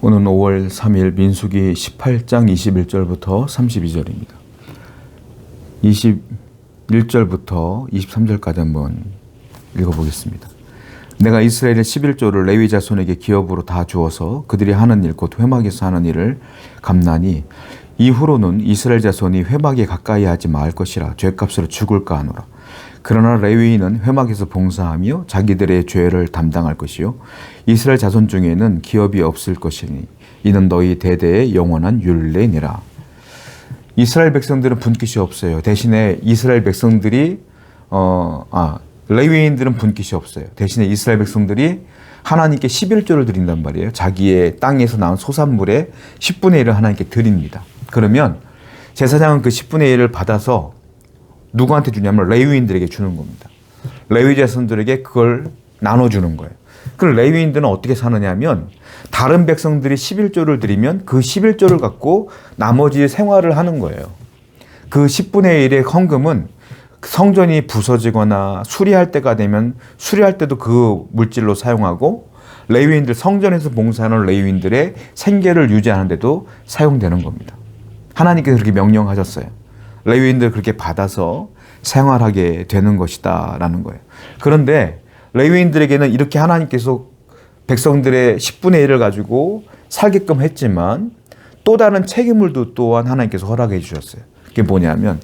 오늘 5월 3일 민수기 18장 21절부터 32절입니다. 21절부터 23절까지 한번 읽어보겠습니다. 내가 이스라엘의 11조를 레위 자손에게 기업으로 다 주어서 그들이 하는 일 곧 회막에서 하는 일을 갚나니 이후로는 이스라엘 자손이 회막에 가까이 하지 말 것이라 죄값으로 죽을까 하노라. 그러나 레위인은 회막에서 봉사하며 자기들의 죄를 담당할 것이요 이스라엘 자손 중에는 기업이 없을 것이니 이는 너희 대대의 영원한 율례니라. 이스라엘 백성들은 분깃이 없어요. 대신에 이스라엘 백성들이 레위인들은 분깃이 없어요. 대신에 이스라엘 백성들이 하나님께 11조를 드린단 말이에요. 자기의 땅에서 나온 소산물의 10분의 1을 하나님께 드립니다. 그러면 제사장은 그 10분의 1을 받아서 누구한테 주냐면 레위인들에게 주는 겁니다. 레위 자손들에게 그걸 나눠주는 거예요. 그 레위인들은 어떻게 사느냐면 다른 백성들이 11조를 드리면 그 11조를 갖고 나머지 생활을 하는 거예요. 그 10분의 1의 헌금은 성전이 부서지거나 수리할 때가 되면 수리할 때도 그 물질로 사용하고 레위인들 성전에서 봉사하는 레위인들의 생계를 유지하는 데도 사용되는 겁니다. 하나님께서 그렇게 명령하셨어요. 레위인들 그렇게 받아서 생활하게 되는 것이다 라는 거예요. 그런데 레위인들에게는 이렇게 하나님께서 백성들의 10분의 1을 가지고 살게끔 했지만 또 다른 책임을 또한 하나님께서 허락해 주셨어요. 그게 뭐냐면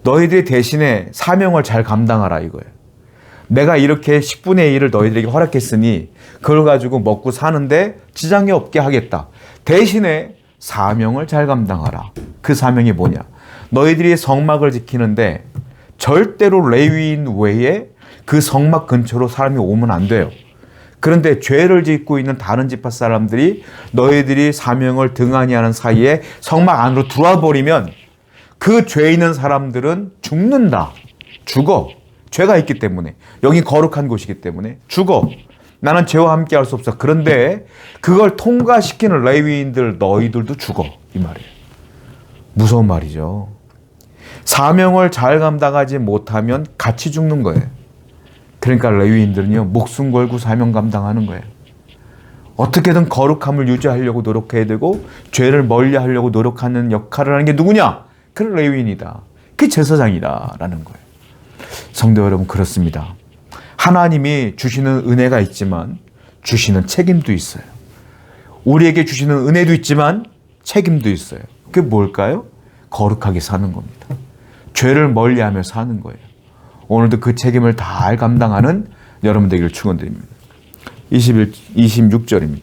너희들이 대신에 사명을 잘 감당하라 이거예요. 내가 이렇게 10분의 1을 너희들에게 허락했으니 그걸 가지고 먹고 사는데 지장이 없게 하겠다. 대신에 사명을 잘 감당하라. 그 사명이 뭐냐? 너희들이 성막을 지키는데 절대로 레위인 외에 그 성막 근처로 사람이 오면 안 돼요. 그런데 죄를 짓고 있는 다른 지파 사람들이 너희들이 사명을 등한히 하는 사이에 성막 안으로 들어와 버리면 그 죄 있는 사람들은 죽는다. 죽어. 죄가 있기 때문에. 여기 거룩한 곳이기 때문에 죽어. 나는 죄와 함께 할 수 없어. 그런데 그걸 통과시키는 레위인들 너희들도 죽어. 이 말이에요. 무서운 말이죠. 사명을 잘 감당하지 못하면 같이 죽는 거예요. 그러니까 레위인들은요 목숨 걸고 사명 감당하는 거예요. 어떻게든 거룩함을 유지하려고 노력해야 되고 죄를 멀리하려고 노력하는 역할을 하는 게 누구냐? 그 레위인이다. 그게 제사장이다 라는 거예요. 성도 여러분, 그렇습니다. 하나님이 주시는 은혜가 있지만 주시는 책임도 있어요. 우리에게 주시는 은혜도 있지만 책임도 있어요. 그게 뭘까요? 거룩하게 사는 겁니다. 죄를 멀리하며 사는 거예요. 오늘도 그 책임을 잘 감당하는 여러분 되기를 축원드립니다. 26절입니다.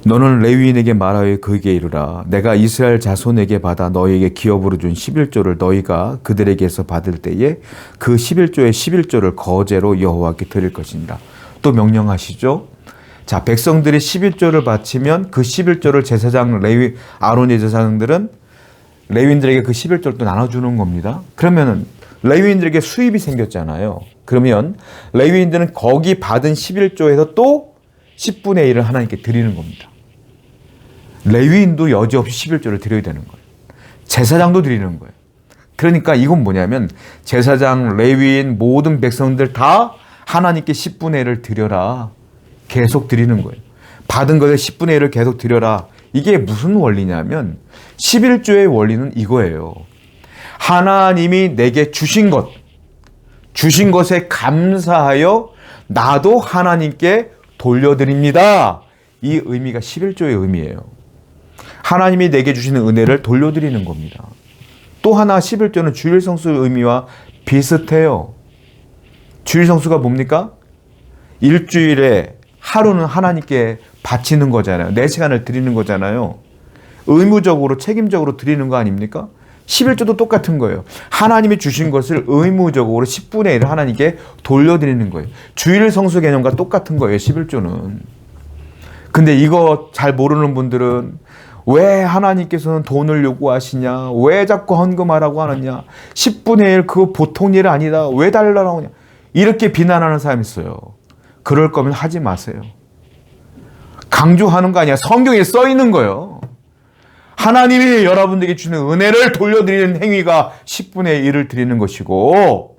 너는 레위인에게 말하여 그에게 이르라. 내가 이스라엘 자손에게 받아 너희에게 기업으로 준 11조를 너희가 그들에게서 받을 때에 그 11조의 11조를 거제로 여호와께 드릴 것이니라. 또 명령하시죠. 자, 백성들이 11조를 바치면 그 11조를 제사장 아론의 제사장들은 레위인들에게 그 11조를 또 나눠주는 겁니다. 그러면은 레위인들에게 수입이 생겼잖아요. 그러면 레위인들은 거기 받은 11조에서 또 10분의 1을 하나님께 드리는 겁니다. 레위인도 여지없이 11조를 드려야 되는 거예요. 제사장도 드리는 거예요. 그러니까 이건 뭐냐면 제사장, 레위인, 모든 백성들 다 하나님께 10분의 1을 드려라. 계속 드리는 거예요. 받은 것의 10분의 1을 계속 드려라. 이게 무슨 원리냐면 11조의 원리는 이거예요. 하나님이 내게 주신 것에 감사하여 나도 하나님께 돌려드립니다. 이 의미가 11조의 의미예요. 하나님이 내게 주시는 은혜를 돌려드리는 겁니다. 또 하나 11조는 주일성수의 의미와 비슷해요. 주일성수가 뭡니까? 일주일에 하루는 하나님께 바치는 거잖아요. 4시간을 드리는 거잖아요. 의무적으로 책임적으로 드리는 거 아닙니까? 11조도 똑같은 거예요. 하나님이 주신 것을 의무적으로 10분의 1을 하나님께 돌려드리는 거예요. 주일 성수 개념과 똑같은 거예요. 11조는. 근데 이거 잘 모르는 분들은 왜 하나님께서는 돈을 요구하시냐? 왜 자꾸 헌금하라고 하느냐? 10분의 1 그거 보통 일 아니다. 왜 달라고 하냐? 이렇게 비난하는 사람이 있어요. 그럴 거면 하지 마세요. 강조하는 거 아니야. 성경에 써 있는 거예요. 하나님이 여러분들에게 주는 은혜를 돌려드리는 행위가 10분의 1을 드리는 것이고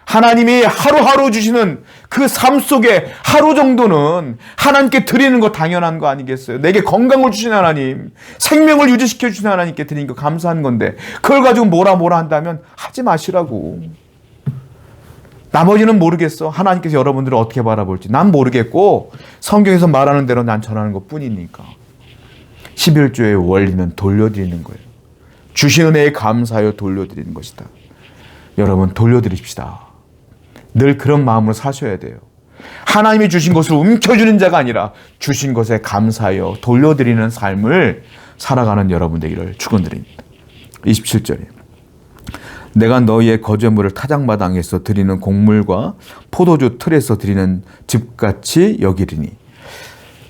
하나님이 하루하루 주시는 그 삶 속에 하루 정도는 하나님께 드리는 거 당연한 거 아니겠어요? 내게 건강을 주신 하나님, 생명을 유지시켜 주신 하나님께 드리는 거 감사한 건데 그걸 가지고 뭐라 한다면 하지 마시라고. 나머지는 모르겠어. 하나님께서 여러분들을 어떻게 바라볼지 난 모르겠고 성경에서 말하는 대로 난 전하는 것뿐이니까. 11조의 원리는 돌려드리는 거예요. 주신 은혜에 감사하여 돌려드리는 것이다. 여러분 돌려드립시다. 늘 그런 마음으로 사셔야 돼요. 하나님이 주신 것을 움켜주는 자가 아니라 주신 것에 감사하여 돌려드리는 삶을 살아가는 여러분 되기를 축원드립니다. 27절이에요. 내가 너희의 거제물을 타작마당에서 드리는 곡물과 포도주 틀에서 드리는 즙같이 여기리니.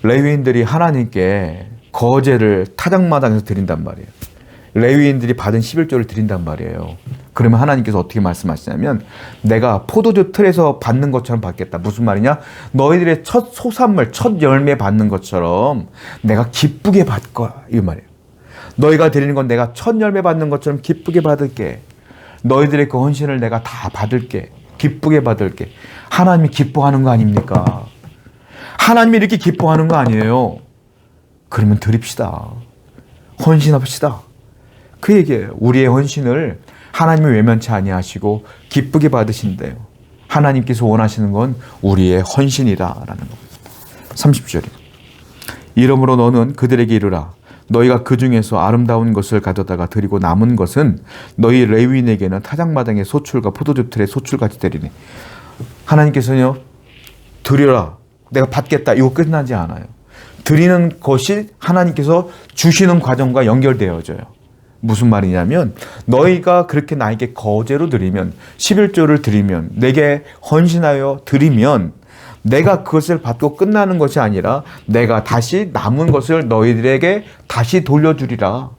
레위인들이 하나님께 거제를 타작마당에서 드린단 말이에요. 레위인들이 받은 11조를 드린단 말이에요. 그러면 하나님께서 어떻게 말씀하시냐면 내가 포도주 틀에서 받는 것처럼 받겠다. 무슨 말이냐? 너희들의 첫 소산물, 첫 열매 받는 것처럼 내가 기쁘게 받을 거야. 이 말이에요. 너희가 드리는 건 내가 첫 열매 받는 것처럼 기쁘게 받을게. 너희들의 그 헌신을 내가 다 받을게. 기쁘게 받을게. 하나님이 기뻐하는 거 아닙니까? 하나님이 이렇게 기뻐하는 거 아니에요. 그러면 드립시다. 헌신합시다. 그 얘기예요. 우리의 헌신을 하나님이 외면치 아니하시고 기쁘게 받으신대요. 하나님께서 원하시는 건 우리의 헌신이다라는 겁니다. 30절이에요. 이러므로 너는 그들에게 이르라. 너희가 그 중에서 아름다운 것을 가져다가 드리고 남은 것은 너희 레위인에게는 타작마당의 소출과 포도주 틀의 소출같이 되리니. 하나님께서는요, 드려라. 내가 받겠다. 이거 끝나지 않아요. 드리는 것이 하나님께서 주시는 과정과 연결되어져요. 무슨 말이냐면 너희가 그렇게 나에게 거제로 드리면 11조를 드리면 내게 헌신하여 드리면 내가 그것을 받고 끝나는 것이 아니라 내가 다시 남은 것을 너희들에게 다시 돌려주리라.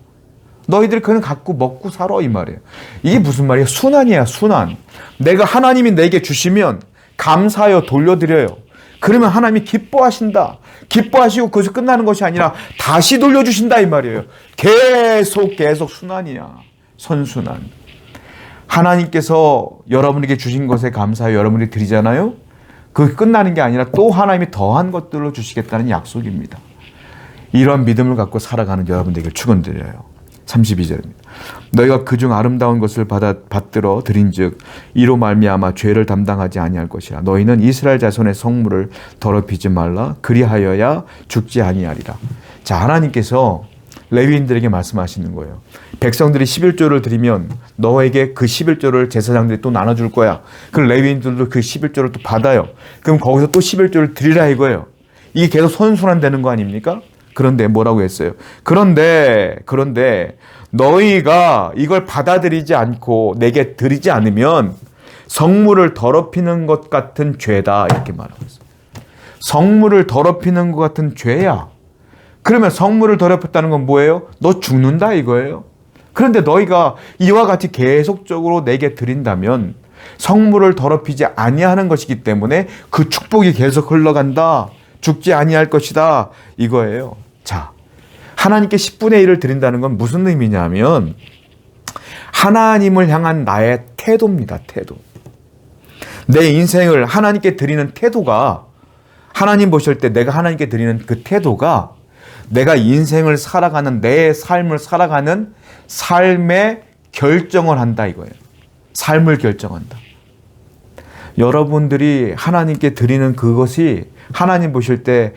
너희들 그냥 갖고 먹고 살아 이 말이에요. 이게 무슨 말이에요? 순환이야 순환. 내가 하나님이 내게 주시면 감사하여 돌려드려요. 그러면 하나님이 기뻐하신다. 기뻐하시고 그것이 끝나는 것이 아니라 다시 돌려주신다 이 말이에요. 계속 순환이야. 선순환. 하나님께서 여러분에게 주신 것에 감사하여 여러분이 드리잖아요. 그게 끝나는 게 아니라 또 하나님이 더한 것들로 주시겠다는 약속입니다. 이러한 믿음을 갖고 살아가는 여러분들에게 축원드려요. 32절입니다. 너희가 그중 아름다운 것을 받들어 드린즉 이로 말미암아 죄를 담당하지 아니할 것이라. 너희는 이스라엘 자손의 성물을 더럽히지 말라. 그리하여야 죽지 아니하리라. 자, 하나님께서 레위인들에게 말씀하시는 거예요. 백성들이 11조를 드리면 너에게 그 11조를 제사장들이 또 나눠줄 거야. 그 레위인들도 그 11조를 또 받아요. 그럼 거기서 또 11조를 드리라 이거예요. 이게 계속 선순환되는 거 아닙니까? 그런데 뭐라고 했어요? 그런데 너희가 이걸 받아들이지 않고 내게 드리지 않으면 성물을 더럽히는 것 같은 죄다 이렇게 말하고 있어요. 성물을 더럽히는 것 같은 죄야. 그러면 성물을 더럽혔다는 건 뭐예요? 너 죽는다 이거예요. 그런데 너희가 이와 같이 계속적으로 내게 드린다면 성물을 더럽히지 아니하는 것이기 때문에 그 축복이 계속 흘러간다. 죽지 아니할 것이다 이거예요. 자, 하나님께 10분의 1을 드린다는 건 무슨 의미냐면 하나님을 향한 나의 태도입니다. 태도. 내 인생을 하나님께 드리는 태도가 하나님 보실 때 내가 하나님께 드리는 그 태도가 내가 인생을 살아가는 내 삶을 살아가는 삶의 결정을 한다 이거예요. 삶을 결정한다. 여러분들이 하나님께 드리는 그것이 하나님 보실 때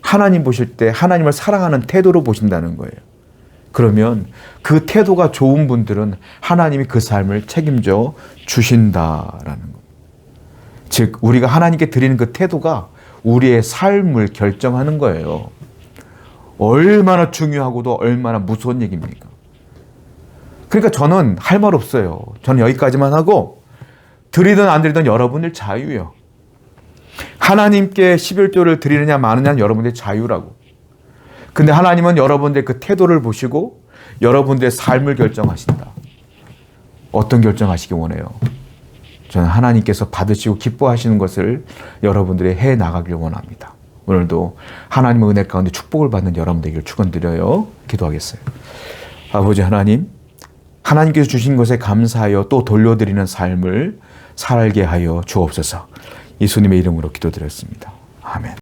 하나님을 사랑하는 태도로 보신다는 거예요. 그러면 그 태도가 좋은 분들은 하나님이 그 삶을 책임져 주신다라는 것. 즉 우리가 하나님께 드리는 그 태도가 우리의 삶을 결정하는 거예요. 얼마나 중요하고도 얼마나 무서운 얘기입니까? 그러니까 저는 할 말 없어요. 저는 여기까지만 하고 드리든 안 드리든 여러분들 자유예요. 하나님께 11조를 드리느냐 마느냐는 여러분들의 자유라고. 근데 하나님은 여러분들의 그 태도를 보시고 여러분들의 삶을 결정하신다. 어떤 결정하시기 원해요? 저는 하나님께서 받으시고 기뻐하시는 것을 여러분들이 해 나가길 원합니다. 오늘도 하나님의 은혜 가운데 축복을 받는 여러분 되기를 축원드려요. 기도하겠어요. 아버지 하나님, 하나님께서 주신 것에 감사하여 또 돌려드리는 삶을 살게 하여 주옵소서. 예수님의 이름으로 기도드렸습니다. 아멘.